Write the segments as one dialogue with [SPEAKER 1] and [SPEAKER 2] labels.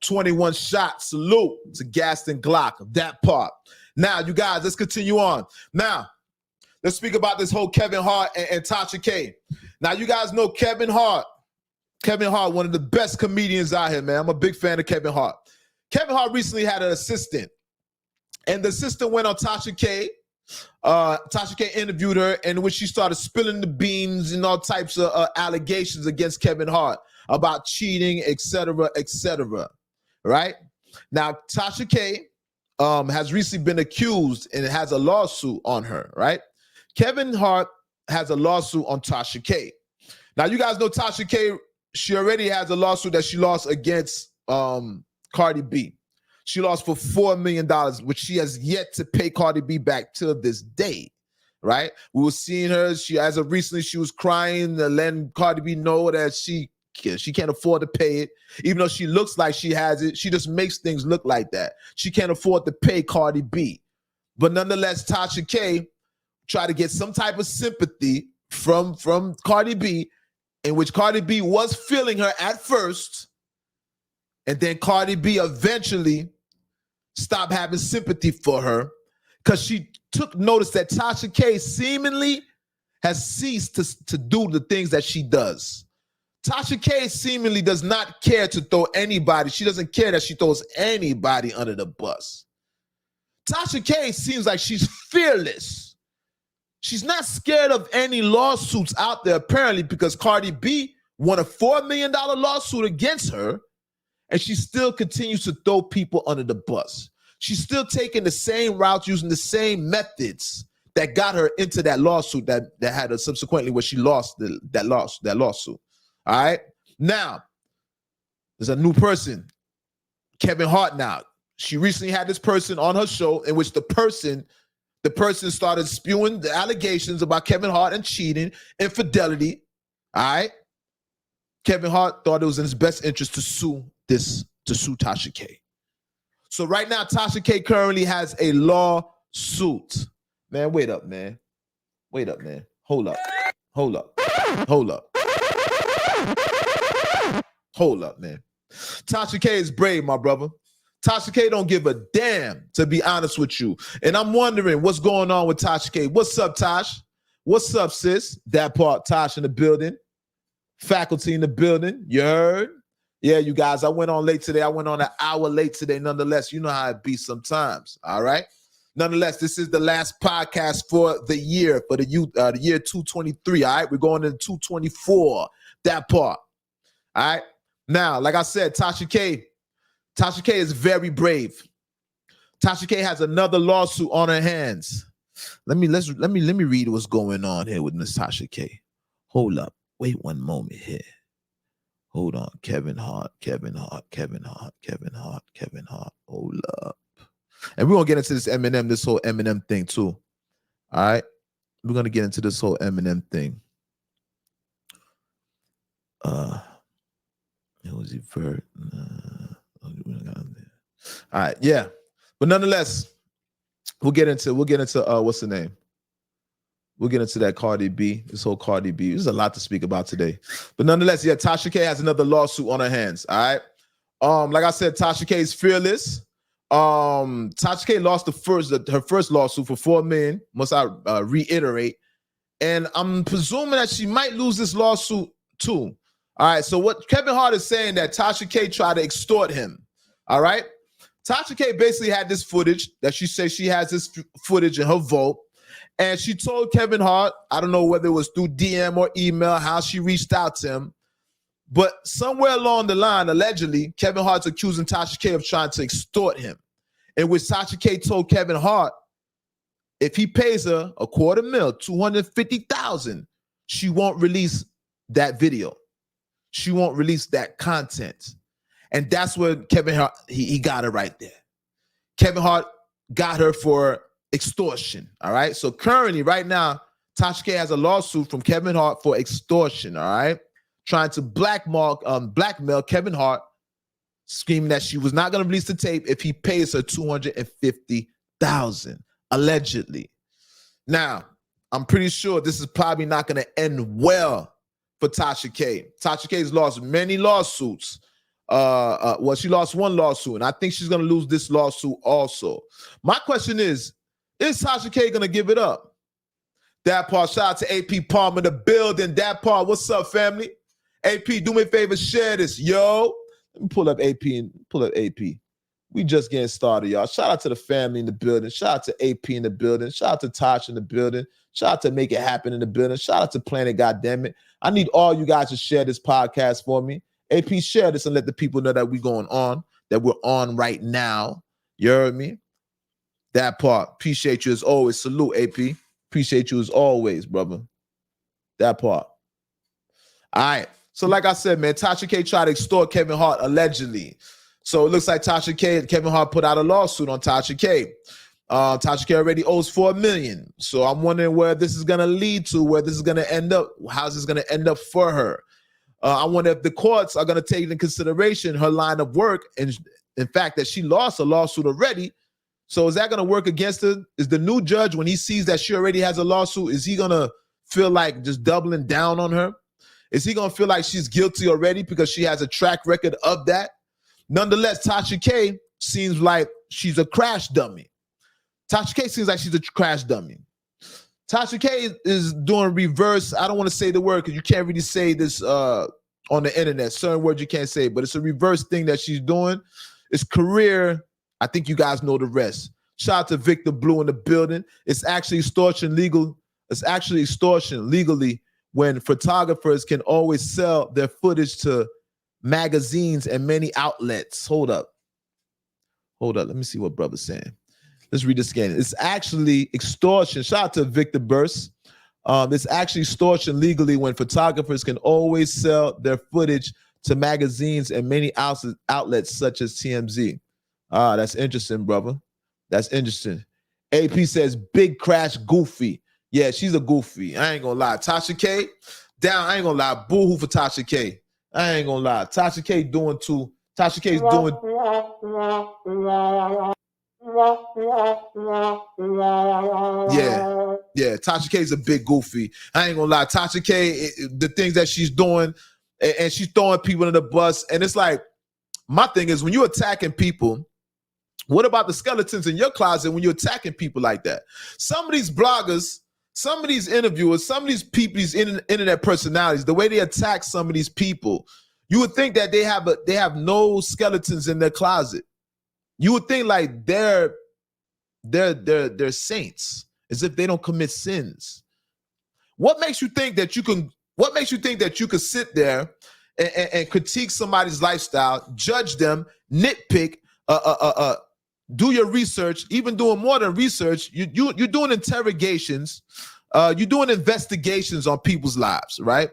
[SPEAKER 1] 21 shots. Salute to Gaston Glock. That part. Now, you guys, let's continue on. Now, let's speak about this whole Kevin Hart and Tasha K. Now, you guys know Kevin Hart. Kevin Hart, one of the best comedians out here, man. I'm a big fan of Kevin Hart. Kevin Hart recently had an assistant, and the assistant went on Tasha K. Tasha K interviewed her, in which she started spilling the beans and all types of allegations against Kevin Hart about cheating, etc., etc. Right? Now, Tasha K has recently been accused and has a lawsuit on her, right? Kevin Hart has a lawsuit on Tasha K. Now, you guys know Tasha K, she already has a lawsuit that she lost against Cardi B. She lost for $4 million, which she has yet to pay Cardi B back till this day, right? We were seeing her, as of recently, she was crying, letting Cardi B know that she can't afford to pay it. Even though she looks like she has it, she just makes things look like that. She can't afford to pay Cardi B. But nonetheless, Tasha K tried to get some type of sympathy from Cardi B, in which Cardi B was feeling her at first, and then Cardi B eventually stopped having sympathy for her because she took notice that Tasha K seemingly has ceased to do the things that she does. Tasha K seemingly does not care to throw anybody. She doesn't care that she throws anybody under the bus. Tasha K seems like she's fearless. She's not scared of any lawsuits out there, apparently, because Cardi B won a $4 million lawsuit against her, and she still continues to throw people under the bus. She's still taking the same routes, using the same methods that got her into that lawsuit that had her subsequently where she lost that lawsuit. All right? Now, there's a new person, Kevin Hart now. She recently had this person on her show in which the person started spewing the allegations about Kevin Hart and cheating, infidelity. All right? Kevin Hart thought it was in his best interest to sue Tasha K. So right now, Tasha K currently has a lawsuit. Man, wait up, man. Wait up, man. Hold up. Hold up. Hold up. Hold up, man. Tasha K is brave, my brother. Tasha K don't give a damn, to be honest with you. And I'm wondering what's going on with Tasha K. What's up, Tosh? What's up, sis? That part, Tosh in the building. Faculty in the building. You heard? Yeah, you guys, I went on late today. I went on an hour late today. Nonetheless, you know how it be sometimes. All right? Nonetheless, this is the last podcast for the year, for the year 223. All right? We're going into 224. That part. All right? Now, like I said, Tasha K is very brave. Tasha K has another lawsuit on her hands. Let me read what's going on here with Miss Tasha K. Hold up. Wait one moment here. Hold on. Kevin Hart. Hold up. And we're going to get into this whole Eminem thing too. All right? We're going to get into this whole Eminem thing. It was Vert. All right, yeah. But nonetheless, we'll get into what's the name? We'll get into that Cardi B, this whole Cardi B. There's a lot to speak about today. But nonetheless, yeah, Tasha K has another lawsuit on her hands. All right. Like I said, Tasha K is fearless. Tasha K lost her first lawsuit for $4 million, must I reiterate. And I'm presuming that she might lose this lawsuit too. All right. So what Kevin Hart is saying that Tasha K tried to extort him. All right. Tasha K basically had this footage that she says she has this footage in her vault. And she told Kevin Hart, I don't know whether it was through DM or email, how she reached out to him. But somewhere along the line, allegedly, Kevin Hart's accusing Tasha K of trying to extort him. In which Tasha K told Kevin Hart, if he pays her $250,000, $250,000, she won't release that video. She won't release that content. And that's where Kevin Hart, he got her right there. Kevin Hart got her for extortion, all right? So currently, right now, Tasha K has a lawsuit from Kevin Hart for extortion, all right? Trying to blackmail Kevin Hart, screaming that she was not going to release the tape if he pays her $250,000, allegedly. Now, I'm pretty sure this is probably not going to end well for Tasha K. Tasha K has lost many lawsuits well, she lost one lawsuit, and I think she's gonna lose this lawsuit also. My question is Tasha K gonna give it up? That part, shout out to AP Palm in the building. That part, what's up, family? AP, do me a favor, share this, yo. Let me pull up AP and pull up AP. We just getting started, y'all. Shout out to the family in the building. Shout out to AP in the building. Shout out to Tasha in the building. Shout out to Make It Happen in the building. Shout out to Planet Goddammit. I need all you guys to share this podcast for me. AP, share this and let the people know that we're going on, that we're on right now. You heard me? That part. Appreciate you as always. Salute, AP. Appreciate you as always, brother. That part. All right. So like I said, man, Tasha K tried to extort Kevin Hart allegedly. So it looks like Tasha K and Kevin Hart put out a lawsuit on Tasha K. Tasha K already owes $4 million. So I'm wondering where this is going to lead to, where this is going to end up. How's this going to end up for her? I wonder if the courts are going to take into consideration her line of work and in fact that she lost a lawsuit already. So is that going to work against her? Is the new judge, when he sees that she already has a lawsuit, is he going to feel like just doubling down on her? Is he going to feel like she's guilty already because she has a track record of that? Nonetheless, Tasha K seems like she's a crash dummy. Tasha K seems like she's a crash dummy. Tasha K is doing reverse. I don't want to say the word because you can't really say this on the internet. Certain words you can't say, but it's a reverse thing that she's doing. It's career. I think you guys know the rest. Shout out to Victor Blue in the building. It's actually extortion legal. It's actually extortion legally when photographers can always sell their footage to magazines and many outlets. Hold up. Let me see what brother's saying. Let's read this again. It's actually extortion. Shout out to Victor Burst. It's actually extortion legally when photographers can always sell their footage to magazines and many outlets such as TMZ. That's interesting, brother. That's interesting. AP says big crash goofy. Yeah, she's a goofy. I ain't gonna lie. Tasha K, down. I ain't gonna lie. Boo-hoo for Tasha K. I ain't gonna lie. Tasha K doing too. Tasha K's doing. Yeah. Tasha K's a big goofy. I ain't gonna lie. Tasha K, the things that she's doing, and she's throwing people in the bus. And it's like, my thing is when you're attacking people, what about the skeletons in your closet when you're attacking people like that? Some of these bloggers, some of these interviewers, some of these people, these internet personalities, the way they attack some of these people, you would think that they have no skeletons in their closet. You would think like they're saints, as if they don't commit sins. What makes you think that you can? What makes you think that you could sit there and critique somebody's lifestyle, judge them, nitpick, do your research, even doing more than research? You're doing interrogations, you're doing investigations on people's lives, right?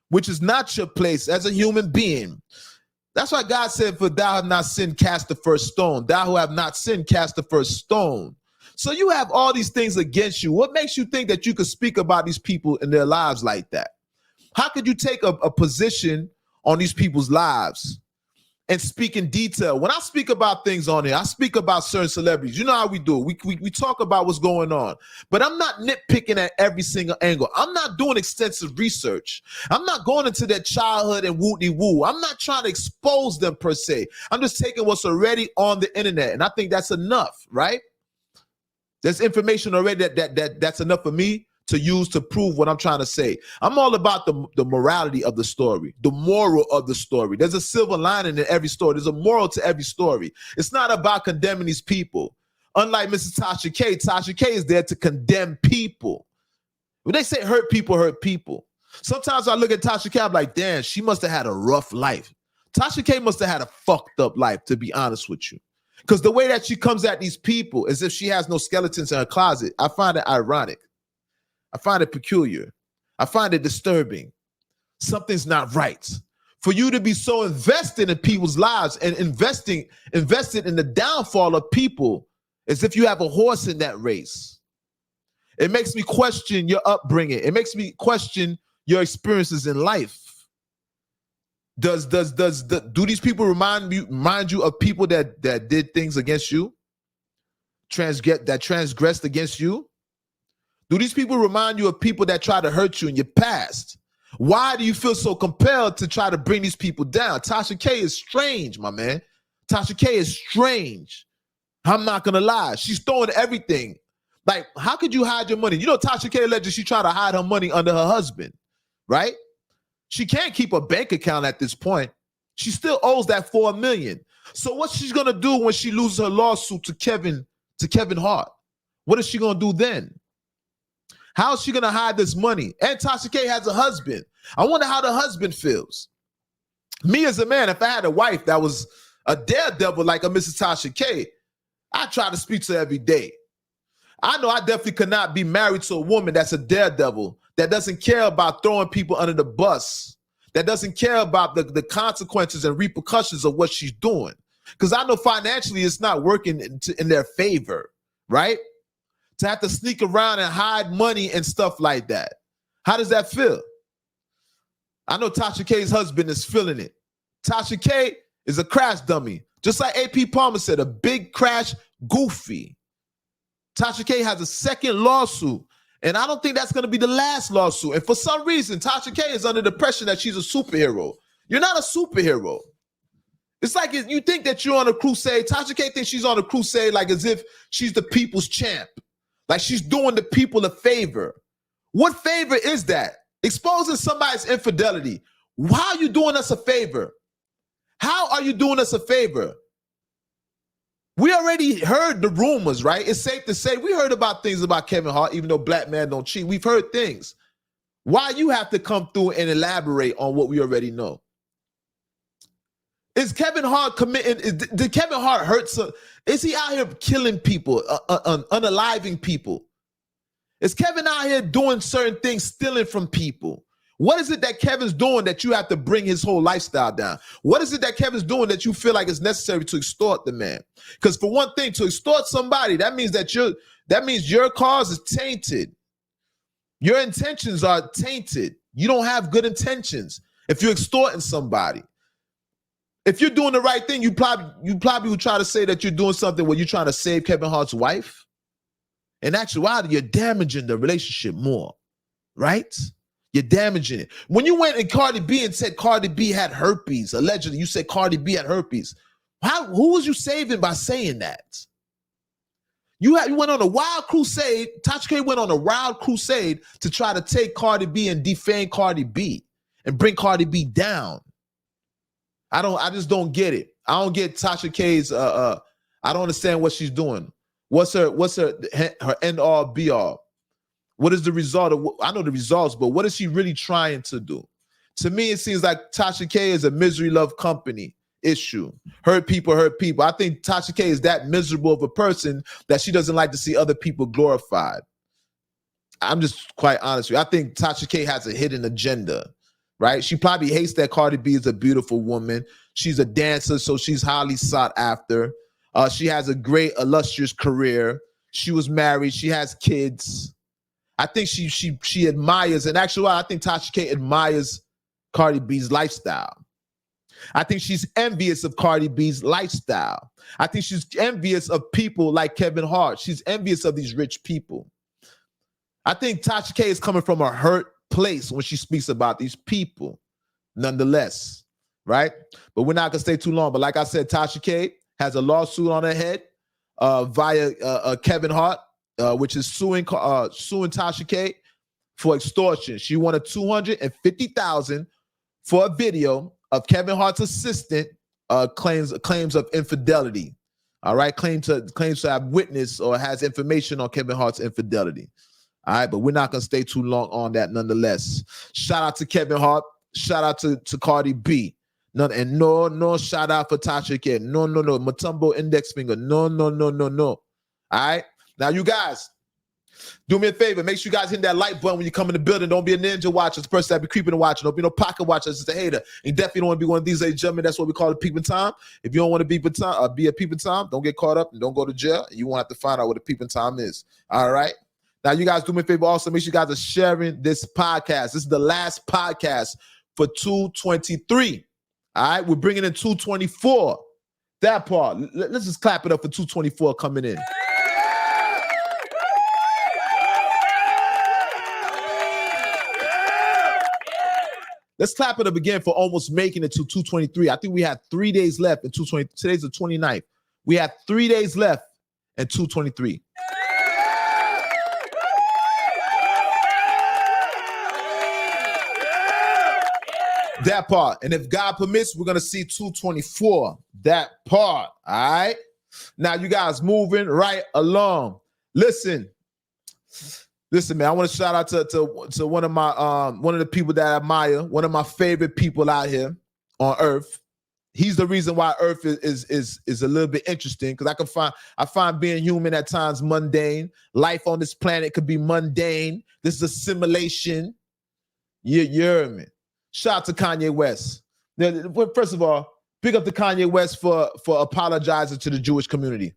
[SPEAKER 1] Which is not your place as a human being. That's why God said, for thou have not sinned, cast the first stone. Thou who have not sinned, cast the first stone. So you have all these things against you. What makes you think that you could speak about these people in their lives like that? How could you take a position on these people's lives and speak in detail? When I speak about things on here, I speak about certain celebrities. You know how we do it. We talk about what's going on. But I'm not nitpicking at every single angle. I'm not doing extensive research. I'm not going into their childhood and woo-de-woo. I'm not trying to expose them per se. I'm just taking what's already on the internet. And I think that's enough, right? There's information already that's enough for me to use to prove what I'm trying to say. I'm all about the morality of the story, the moral of the story. There's a silver lining in every story. There's a moral to every story. It's not about condemning these people. Unlike Mrs. Tasha K is there to condemn people. When they say hurt people. Sometimes I look at Tasha K, I'm like, damn, she must have had a rough life. Tasha K must have had a fucked up life, to be honest with you. Because the way that she comes at these people as if she has no skeletons in her closet, I find it ironic. I find it peculiar. I find it disturbing. Something's not right. For you to be so invested in people's lives and invested in the downfall of people as if you have a horse in that race. It makes me question your upbringing. It makes me question your experiences in life. Do these people remind you of people that did things against you? That transgressed against you? Do these people remind you of people that tried to hurt you in your past? Why do you feel so compelled to try to bring these people down? Tasha K is strange, my man. Tasha K is strange. I'm not gonna lie. She's throwing everything. Like, how could you hide your money? You know, Tasha K alleged she tried to hide her money under her husband, right? She can't keep a bank account at this point. She still owes that $4 million. So what's she gonna do when she loses her lawsuit to Kevin Hart? What is she gonna do then? How is she gonna hide this money? And Tasha K has a husband. I wonder how the husband feels. Me as a man, if I had a wife that was a daredevil like a Mrs. Tasha K, I try to speak to her every day. I know I definitely could not be married to a woman that's a daredevil, that doesn't care about throwing people under the bus, that doesn't care about the consequences and repercussions of what she's doing. Because I know financially it's not working in their favor, right? To have to sneak around and hide money and stuff like that. How does that feel? I know Tasha K's husband is feeling it. Tasha K is a crash dummy. Just like AP Palmer said, a big crash goofy. Tasha K has a second lawsuit, and I don't think that's going to be the last lawsuit. And for some reason, Tasha K is under the impression that she's a superhero. You're not a superhero. It's like you think that you're on a crusade. Tasha K thinks she's on a crusade like as if she's the people's champ. Like she's doing the people a favor. What favor is that? Exposing somebody's infidelity. How are you doing us a favor? How are you doing us a favor? We already heard the rumors, right? It's safe to say we heard about things about Kevin Hart, even though black men don't cheat. We've heard things. Why you have to come through and elaborate on what we already know? Is Kevin Hart committing? Did Kevin Hart hurt some? Is he out here killing people, unaliving people? Is Kevin out here doing certain things, stealing from people? What is it that Kevin's doing that you have to bring his whole lifestyle down? What is it that Kevin's doing that you feel like it's necessary to extort the man? Because for one thing, to extort somebody, that means your cause is tainted. Your intentions are tainted. You don't have good intentions if you're extorting somebody. If you're doing the right thing, you probably would try to say that you're doing something where you're trying to save Kevin Hart's wife. In actuality, you're damaging the relationship more, right? You're damaging it. When you went and Cardi B and said Cardi B had herpes, allegedly you said Cardi B had herpes. Who was you saving by saying that? You went on a wild crusade. Tasha K went on a wild crusade to try to take Cardi B and defame Cardi B and bring Cardi B down. I just don't get it. I don't get Tasha K's I don't understand what she's doing. What's her end all be all? What is the result of I know the results, but what is she really trying to do? To me, it seems like Tasha K is a misery love company issue. Hurt people. I think Tasha K is that miserable of a person that she doesn't like to see other people glorified. I'm just quite honest with you. I think Tasha K has a hidden agenda, right? She probably hates that Cardi B is a beautiful woman. She's a dancer, so she's highly sought after. She has a great, illustrious career. She was married. She has kids. I think she admires, and actually, I think Tasha K admires Cardi B's lifestyle. I think she's envious of Cardi B's lifestyle. I think she's envious of people like Kevin Hart. She's envious of these rich people. I think Tasha K is coming from a hurt place when she speaks about these people, nonetheless, right? But we're not going to stay too long. But like I said, Tasha K has a lawsuit on her head via Kevin Hart, which is suing Tasha K for extortion. She wanted $250,000 for a video of Kevin Hart's assistant claims of infidelity. All right, claims to have witnessed or has information on Kevin Hart's infidelity. All right, but we're not gonna stay too long on that nonetheless. Shout out to Kevin Hart. Shout out to Cardi B. No shout out for Tasha K. No. Matumbo index finger. No. All right. Now you guys, do me a favor. Make sure you guys hit that like button when you come in the building. Don't be a ninja watcher. It's the person that be creeping and watching. Don't be no pocket watcher. It's just a hater. You definitely don't want to be one of these ladies and gentlemen. That's what we call it peeping time. If you don't want to be a peeping time, don't get caught up and don't go to jail. You won't have to find out what a peeping time is. All right. Now you guys do me a favor. Also, make sure you guys are sharing this podcast. This is the last podcast for 223. All right. We're bringing in 224. That part. Let's just clap it up for 224 coming in. Let's clap it up again for almost making it to 223. I think we had 3 days left in 220. Today's the 29th. We had 3 days left in 223. That part. And if God permits, we're going to see 224. That part. All right. Now you guys moving right along. Listen, man, I want to shout out to one of my one of the people that I admire, one of my favorite people out here on earth. He's the reason why earth is a little bit interesting, because I find being human at times mundane. Life on this planet could be mundane. This is a simulation. You hear me? Shout out to Kanye West. Now, first of all, big up to Kanye West for apologizing to the Jewish community.